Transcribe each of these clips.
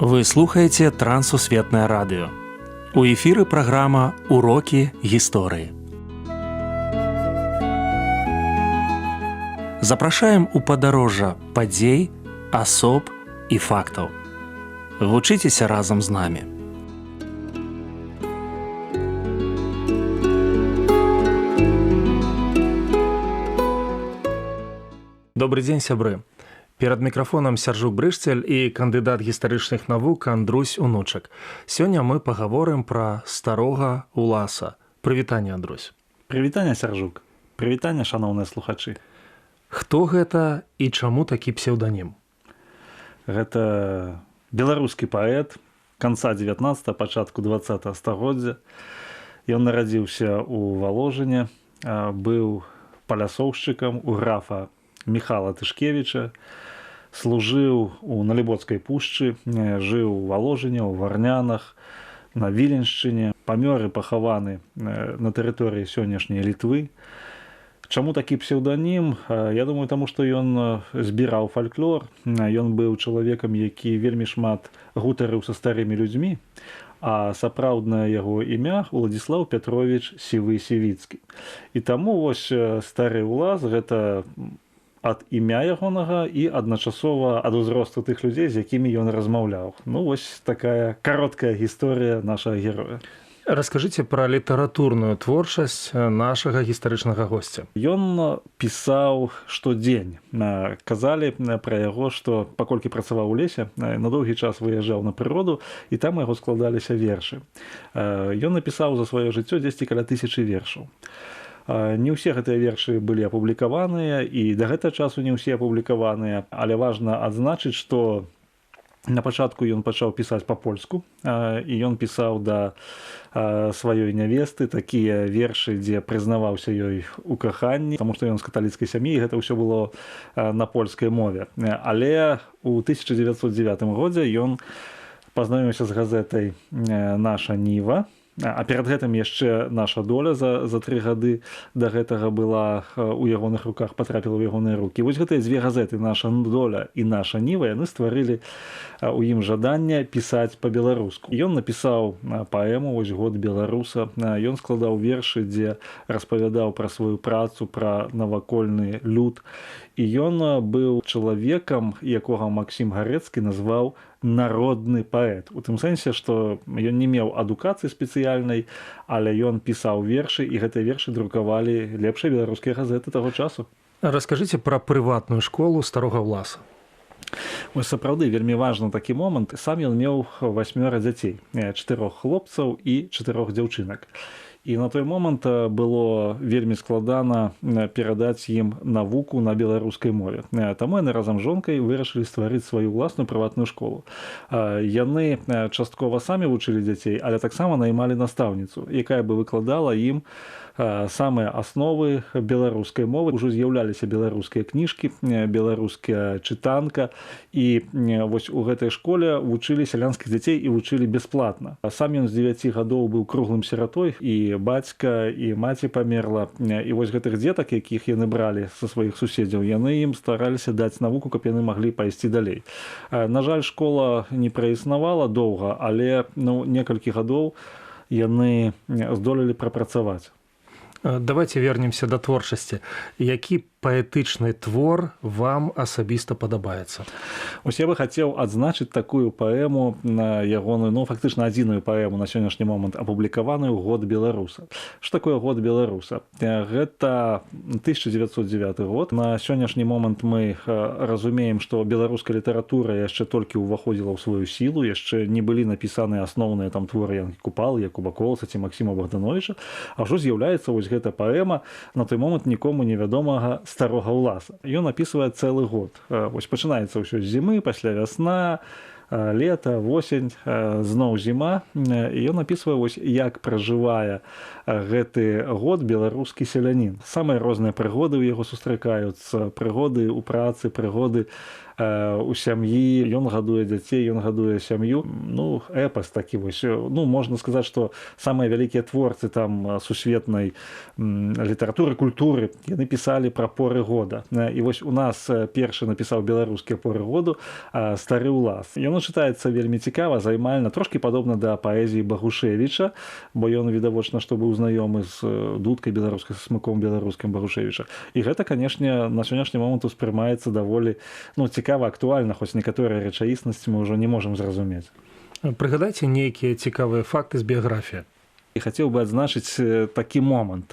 Вы слухаеце Трансусветнае радыё. У эфіры праграма «Урокі гісторыі». Запрашаем у падарожжа падзей, асоб і фактаў. Вучыцеся разам з намі. Добрый дзень, сябры. Перад мікрафонам Сяржук Брышцель і кандыдат гістарычных навук Андрусь Унучак. Сёння мы пагаворым пра старога Уласа. Прывітанне, Андрусь. Прывітанне, Сяржук. Прывітанне, шаноўныя слухачы. Хто гэта і чаму такі псеўданім? Гэта беларускі паэт канца 19-го, пачатку 20-го стагоддзя. Ён нарадзіўся ў Валожыне, быў палясоўшчыкам у графа Міхала Тышкевіча, служыў у Налібоцкай пушчы, жыў у Валожыне, у Варнянах, на Віленшчыне, памёр і пахаваны на тэрыторыі сённяшняй Літвы. Чаму такі псеўданім? Я думаю, таму што ён збіраў фальклор, ён быў чалавекам, які вельмі шмат гутарыў са старымі людзьмі, а сапраўднае яго імя Уладзіслаў Пятровіч Сівы-Сівіцкі. І таму вось стары Улас гэта ад імя ягонага і адначасова ад узросту тых людзей, з якімі ён размаўляў. Ну, вось такая кароткая гісторыя нашага героя. Раскажыце пра літаратурную творчасць нашага гістарычнага госця. Ён пісаў штодзень. Казалі пра яго, што паколькі працаваў у лесе, на доўгі час выязджаў на прыроду, і там яго складаліся вершы. Ён напісаў за сваё жыццё дзесьці каля 1000 вершаў. Не ўсе гэтыя вершы былі апублікаваныя, і да гэтага часу не ўсе апублікаваныя, але важна адзначыць, што на пачатку ён пачаў пісаць па-польску, і ён пісаў да сваёй нявесты такія вершы, дзе прызнаваўся ёй у каханні, таму што ён з каталіцкай сям'і, і гэта ўсё было на польскай мове. Але ў 1909 годзе ён пазнаёміўся з газетай «Наша Ніва», а перад гэтым яшчэ «Наша доля» за 3 гады да гэтага была у ягоных руках, патрапіла ў ягоныя рукі. Вось гэтыя дзве газеты «Наша доля» і «Наша Ніва» яны стварылі у ім жаданне пісаць па-беларуску. Ён напісаў паэму «Вось год беларуса». Ён складаў вершы, дзе распавядаў пра сваю працу, пра навакольны люд. І ён быў чалавекам, якога Максім Гарэцкі назваў народны паэт. У тым сэнсе, што ён не меў адукацыі спецыяльнай, але ён пісаў вершы, і гэтыя вершы друкавалі лепшыя беларускія газеты таго часу. Раскажыце пра прыватную школу старога Уласа. Вось сапраўды вельмі важны такі момант. Сам ён меў 8 дзяцей, 4 хлопцаў і 4 дзяўчынак. І на той момант было вельмі складана перадаць ім навуку на беларускай мове. Таму яны разам з жонкай вырашылі стварыць сваю ўласную прыватную школу. Яны часткова самі вучылі дзяцей, але таксама наймалі настаўніцу, якая бы выкладала ім самыя асновы беларускай мовы. Ужо з'яўляліся беларускія кніжкі, беларуская чытанка, і вось у гэтай школе вучылі сялянскіх дзяцей і вучылі бясплатна. Сам ён з 9 гадоў быў круглым сіратой, і бацька, і маці памерла. І вось гэтых дзетак, якіх яны бралі са сваіх суседзяў, яны ім стараліся даць навуку, каб яны маглі пайсці далей. На жаль, школа не праіснавала доўга, але некалькі гадоў яны здолелі прапрацаваць. Давайте вернемся да творчасці. Які паэтычны твор вам асабіста падабаецца? Ось я бы хацеў адзначыць такую паэму, ягоную, фактычна адзіную паэму на сённяшні момант, апублікаваную «Год беларуса». Што такое «Год беларуса»? Гэта 1909 год. На сённяшні момант мы разумеем, што беларуская літаратура яшчэ толькі ўваходзіла ў сваю сілу, яшчэ не былі напісаныя асноўныя там творы Янкі Купалы, Якуба Коласа ці Максіма Богдановича, а ўжо з'яўляецца вось гэта паэма на той момант нікому невядомага старога Уласа. Ён апісвае цэлы год. Вось пачынаецца ўсё з зімы, пасля вясна, лета, восень, зноў зіма. І ён апісвае, вось, як пражывае гэты год беларускі селянін. Самыя розныя прыгоды ў яго сустракаюцца, прыгоды ў працы, прыгоды у сям'і, ён гадуе дзяцей, ён гадуе сям'ю. Ну, эпас такі вось. Ну, можна сказаць, што самыя вялікія творцы там сусветнай літаратуры, культуры, яны пісалі пра поры года. І вось у нас першы напісаў беларускія поры году «Стары ўлас». Яно чытаецца вельмі цікава, займальна, трошкі падобна да паэзіі Багушевіча, бо ён відавочна, што быў знаёмы з дудкай беларускай, са смыком беларускім Багушевіча. І гэта, канешне, на сённяшні момант успрымаецца даволі цікава, актуальна, хоць некаторыя рэчаіснасці мы ўжо не можам зразумець. Прыгадайце нейкія цікавыя факты з біяграфіі. І хацеў бы адзначыць такі момант.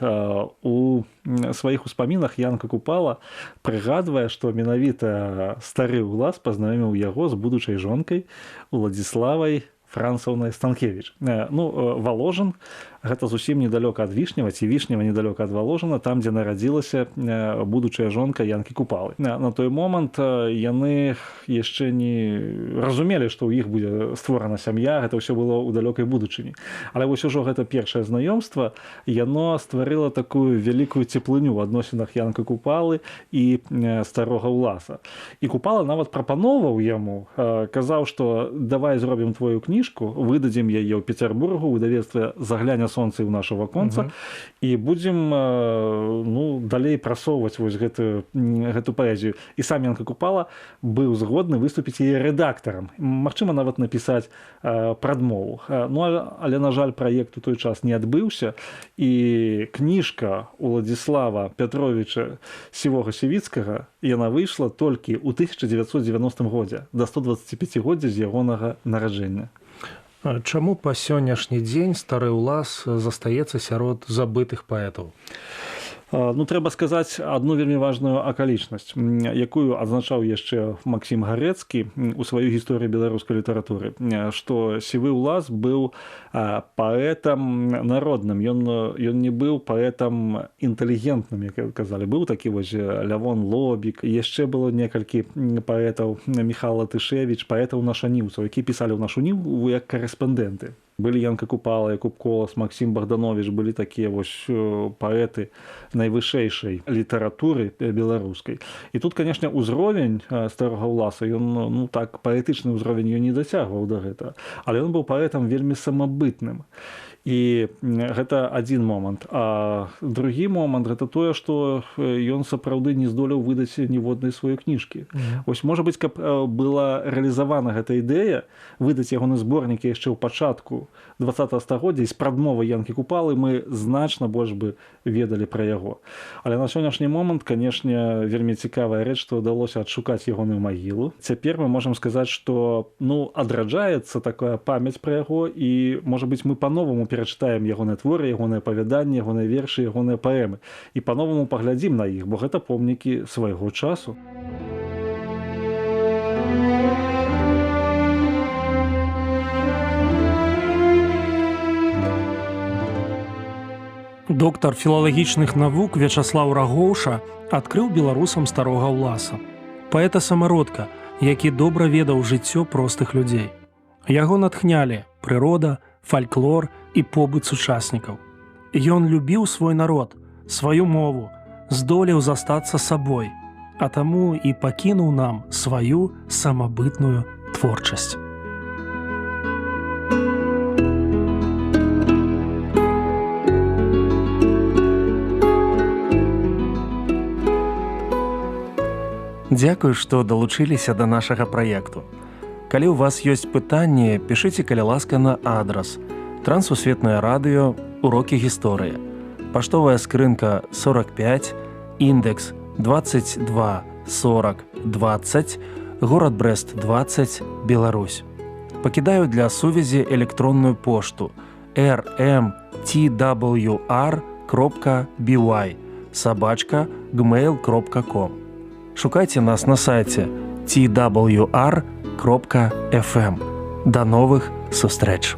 У сваіх успамінах Янка Купала прыгадвае, што менавіта стары ўлас пазнаёміў яго з будучай жонкай Уладзіславай Францаўнай Станкевіч. Ну, Валожын, гэта зусім недалёка ад Вішнева, ці Вішнева недалёка ад Валожына, там, дзе нарадзілася будучая жонка Янкі Купалы. На той момант яны яшчэ не разумелі, што ў іх будзе створана сям'я, гэта ўсё было ў далёкай будучыні. Але вось ужо гэта першае знаёмства, яно стварыла такую вялікую цеплыню ў адносінах Янка Купалы і старога ўласа. І Купала нават прапаноўваў яму, казаў, што давай зробім твою кніжку, выдадзім яе ў Пецярбургу, у выдавецтве «Загляне сонца ў наша ваконца», і будзем далей прасоўваць вось гэту паэзію. І сам Янка Купала быў згодны выступіць яе рэдактарам, магчыма, нават напісаць прадмову. Ну, але, на жаль, праект у той час не адбыўся, і кніжка Уладзіслава Пятровіча Сівога-Сівіцкага, яна выйшла толькі ў 1990 годзе, да 125-годдзя з ягонага нараджэння. Чаму па сённяшні дзень стары ўлас застаецца сярод забытых паэтаў? Ну, трэба сказаць адну вельмі важную акалічнасць, якую адзначаў яшчэ Максім Гарэцкі у сваёй гісторыі беларускай літаратуры, што сівы ўлас быў паэтам народным, ён не быў паэтам інтэлігентным, як казалі. Быў такі вось Лявон Лобік, яшчэ было некалькі паэтаў, Міхал Латышевіч, паэтаў нашаніўцаў, які пісалі ў нашуніву як карэспандэнты. Былі Янка Купала, Якуб Колас, Максім Богданович, былі такія вось паэты найвышэйшай літаратуры беларускай. І тут, канешне, узровень старога ўласа, ён, так, паэтычны ўзровень ён не дацягваў да гэтага, але ён быў паэтам вельмі самабытным. І гэта адзін момант. А другі момант гэта тое, што ён сапраўды не здолеў выдаць ніводнай сваёй кніжкі. Вось, можа быць, каб была рэалізавана гэта ідэя, выдаць ягоны зборнік яшчэ ў пачатку 20-го стагоддзя, і з прадмовай Янкі Купалы мы значна больш бы ведалі пра яго. Але на сённяшні момант, канешне, вельмі цікавая рэч, што ўдалося адшукаць ягоную магілу. Цяпер мы можам сказаць, што адраджаецца такая памяць пра яго, і, можа быць, мы па-новаму перачытаем ягоныя творы, ягоныя апавяданні, ягоныя вершы, ягоныя паэмы. І па-новаму паглядзім на іх, бо гэта помнікі свайго часу. Доктар філалагічных навук Вячаслаў Рагоўша адкрыў беларусам старога ўласа. Паэта-самародка, які добра ведаў жыццё простых людзей. Яго натхнялі прырода, фальклор і побыт сучаснікаў. Ён любіў свой народ, сваю мову, здолеў застацца сабой, а таму і пакінуў нам сваю самабытную творчасць. Дзякую, што далучыліся да нашага праекту. Калі ў вас ёсць пытанні, пішыце, каля ласка, на адрас Трансусветнае радыё, урокі гісторыі. Паштовая скрынка 45, індекс 22 40 20, горад Брэст 20, Беларусь. Пакідаю для сувязі электронную пошту rmtwr.by@gmail.com. Шукайце нас на сайце twr.fm. До новых сустрэч!